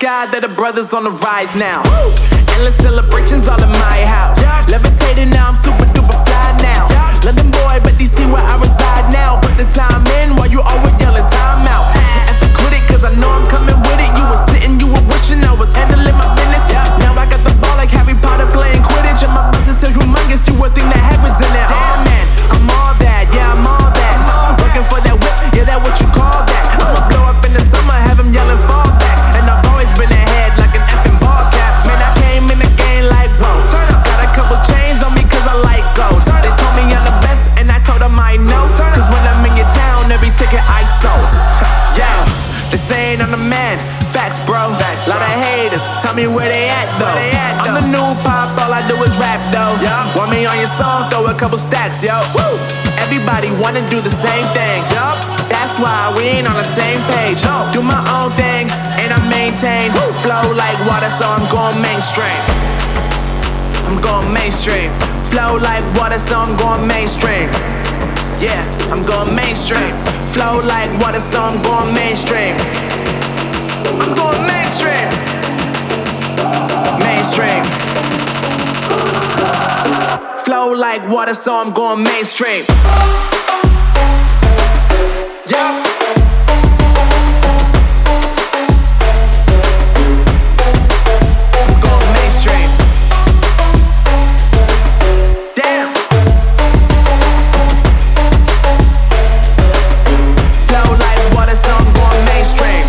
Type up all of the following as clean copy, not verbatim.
God that the brothers on the rise now. Endless celebrations all in my house. Levitating now, I'm super duper fly now. London boy, but DC where I reside now. Put the time in while you always yelling time out. And quit it, cause I know I'm coming with it. You were sitting, you were wishing I was handling my business. Now I got the ball like Harry Potter playing Quidditch. And my business is humongous, you would think that happens in it. Damn man, I'm all that, yeah I'm all that. Working for that whip, yeah that what you call that. I'ma blow up in the summer, have him yelling fall back. And I've always been ahead like an effing ball cap. Man, I came in the game like whoa. Got a couple chains on me cause I like gold. They told me I'm the best and I told them I know. Cause when I'm in your town, every ticket I sold. Yeah, they saying I'm the man. Facts bro, lot of haters, tell me where they at though. I'm the new pop, all I do is rap though. Want me on your song, throw a couple stacks, yo. Everybody wanna do the same thing. That's why we ain't on the same page. Do my own thing, and I maintain. Flow like water, so I'm going mainstream. I'm going mainstream. Flow like water, so I'm going mainstream. Yeah, I'm going mainstream. Flow like water, so I'm going mainstream. I'm going mainstream. Mainstream. Flow like water, so I'm going mainstream. Yeah. I'm going mainstream. Damn. Flow like water, so I'm going mainstream.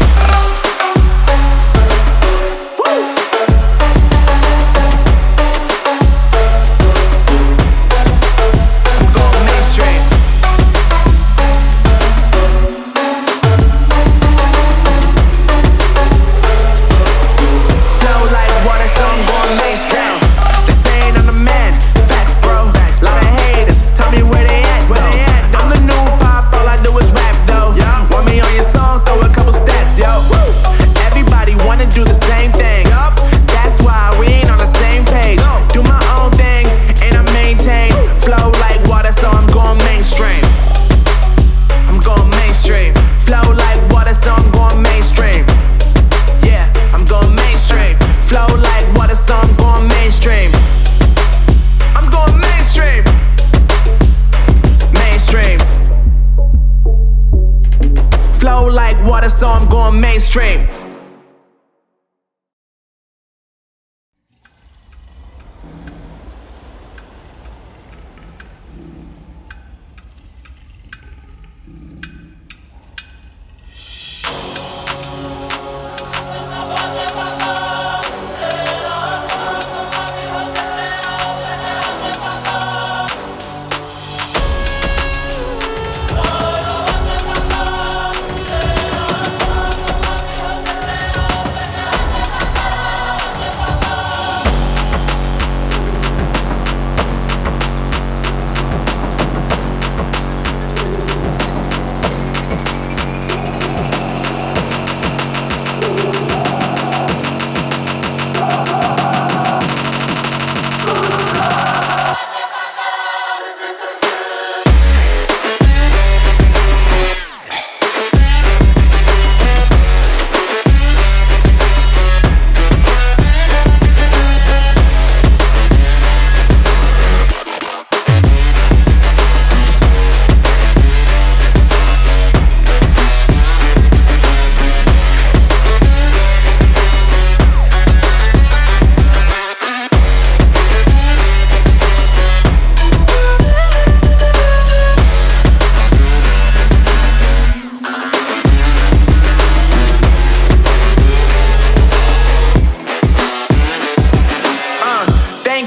So I'm going mainstream.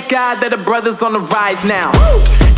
God that the brothers on the rise now.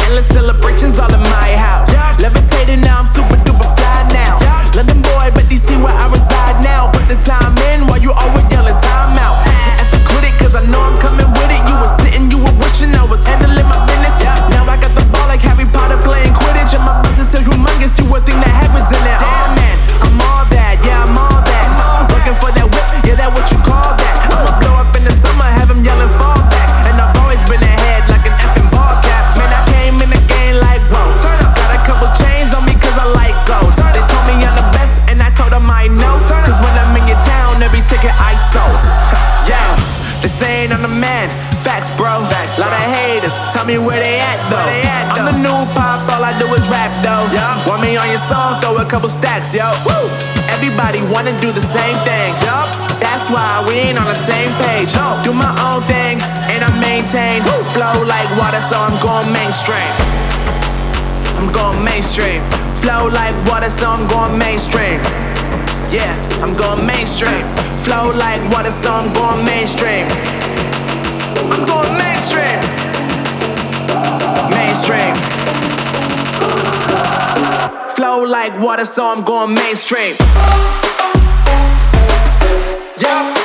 Endless celebrations all in my house. Levitating now, I'm super duper fly now. London boy, but DC where I reside now. Put the time in while you always yelling time out. And quit it, cause I know I'm coming with it. You were sitting, you were wishing I was handling my business. Now I got the ball like Harry Potter playing Quidditch. And my business is humongous, you would think that happens in it. Damn man, I'm all that, yeah I'm all that. Working for that whip, yeah that what you call that. I'ma blow up in the summer, have him yelling fall back. And I've always been ahead like an effing ball cap. Man, I came in the game like whoa. Got a couple chains on me cause I like gold. They told me I'm the best and I told them I know. Cause when I'm me where they at though. I'm the new pop, all I do is rap though. Want me on your song, throw a couple stacks, yo. Woo! Everybody wanna do the same thing, yup. That's why we ain't on the same page. Do my own thing, and I maintain. Flow like water, so I'm going mainstream. I'm going mainstream. Flow like water, so I'm going mainstream. Yeah, I'm going mainstream. Flow like water, so I'm going mainstream. I'm going mainstream. Mainstream. Flow like water, so I'm going mainstream. Yup.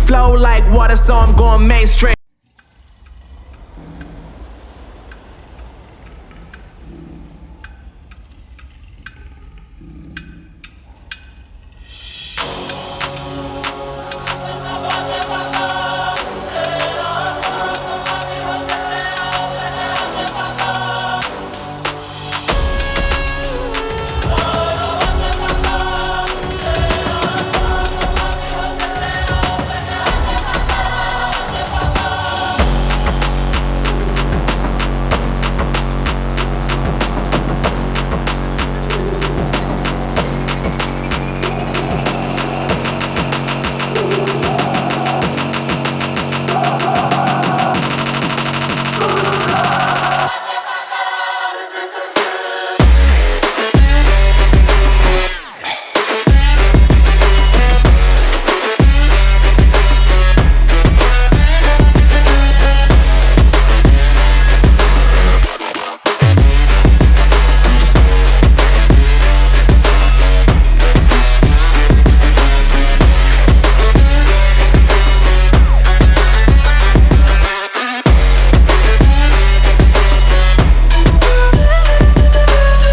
Flow like water, so I'm going mainstream.